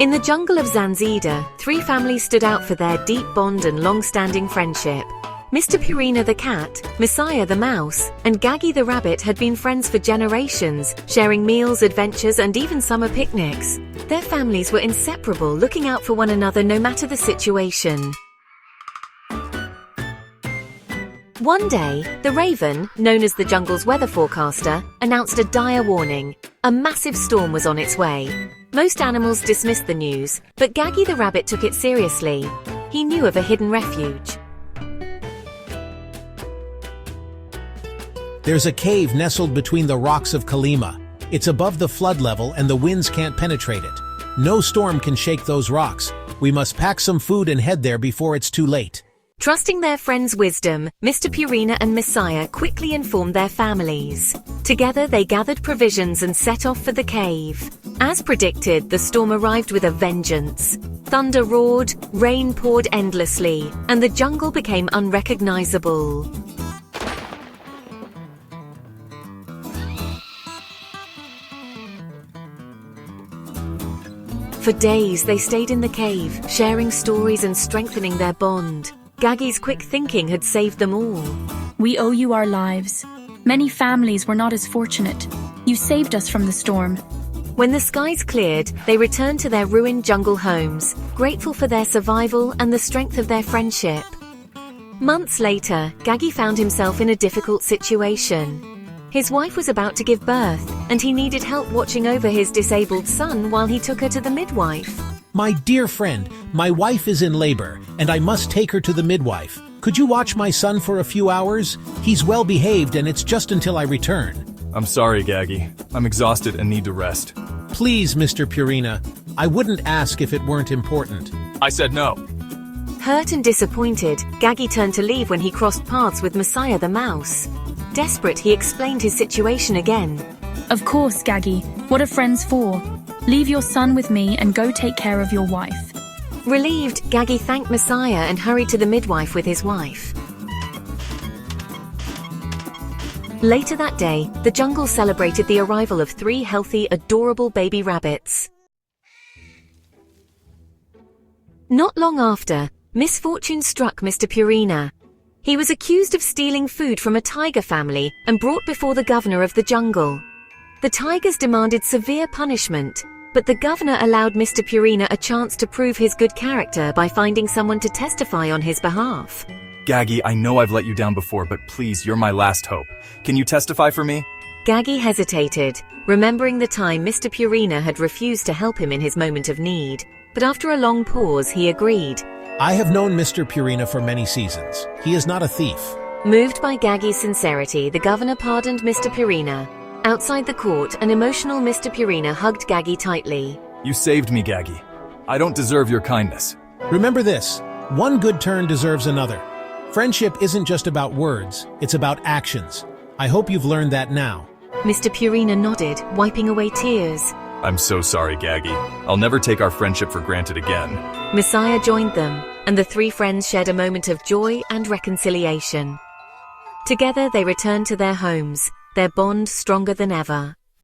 In the jungle of Zanzida, three families stood out for their deep bond and long-standing friendship. Mr. Purina the Cat, Missiah the Mouse, and Gaggi the Rabbit had been friends for generations, sharing meals, adventures, and even summer picnics. Their families were inseparable, looking out for one another no matter the situation. One day, the raven, known as the jungle's weather forecaster, announced a dire warning. A massive storm was on its way. Most animals dismissed the news, but Gaggi the Rabbit took it seriously. He knew of a hidden refuge. There's a cave nestled between the rocks of Kalima. It's above the flood level and the winds can't penetrate it. No storm can shake those rocks. We must pack some food and head there before it's too late. Trusting their friend's wisdom, Mr. Purina and Missiah quickly informed their families. Together they gathered provisions and set off for the cave. As predicted, the storm arrived with a vengeance. Thunder roared, rain poured endlessly, and the jungle became unrecognizable. For days they stayed in the cave, sharing stories and strengthening their bond. Gaggi's quick thinking had saved them all. We owe you our lives. Many families were not as fortunate. You saved us from the storm. When the skies cleared, they returned to their ruined jungle homes, grateful for their survival and the strength of their friendship. Months later, Gaggi found himself in a difficult situation. His wife was about to give birth, and he needed help watching over his disabled son while he took her to the midwife. My dear friend, my wife is in labor, and I must take her to the midwife. Could you watch my son for a few hours? He's well behaved, and it's just until I return. I'm sorry, Gaggi. I'm exhausted and need to rest. Please, Mr. Purina. I wouldn't ask if it weren't important. I said no. Hurt and disappointed, Gaggi turned to leave when he crossed paths with Missiah the Mouse. Desperate, he explained his situation again. Of course, Gaggi. What are friends for? Leave your son with me and go take care of your wife. Relieved, Gaggi thanked Missiah and hurried to the midwife with his wife. Later that day, the jungle celebrated the arrival of three healthy, adorable baby rabbits. Not long after, misfortune struck Mr. Purina. He was accused of stealing food from a tiger family and brought before the governor of the jungle. The tigers demanded severe punishment, but the governor allowed Mr. Purina a chance to prove his good character by finding someone to testify on his behalf. Gaggi, I know I've let you down before, but please, you're my last hope. Can you testify for me? Gaggi hesitated, remembering the time Mr. Purina had refused to help him in his moment of need. But after a long pause, he agreed. I have known Mr. Purina for many seasons. He is not a thief. Moved by Gaggi's sincerity, the governor pardoned Mr. Purina. Outside the court, an emotional Mr. Purina hugged Gaggi tightly. You saved me, Gaggi. I don't deserve your kindness. Remember this, one good turn deserves another. Friendship isn't just about words, it's about actions. I hope you've learned that now. Mr. Purina nodded, wiping away tears. I'm so sorry, Gaggi. I'll never take our friendship for granted again. Missiah joined them, and the three friends shared a moment of joy and reconciliation. Together they returned to their homes, their bond stronger than ever.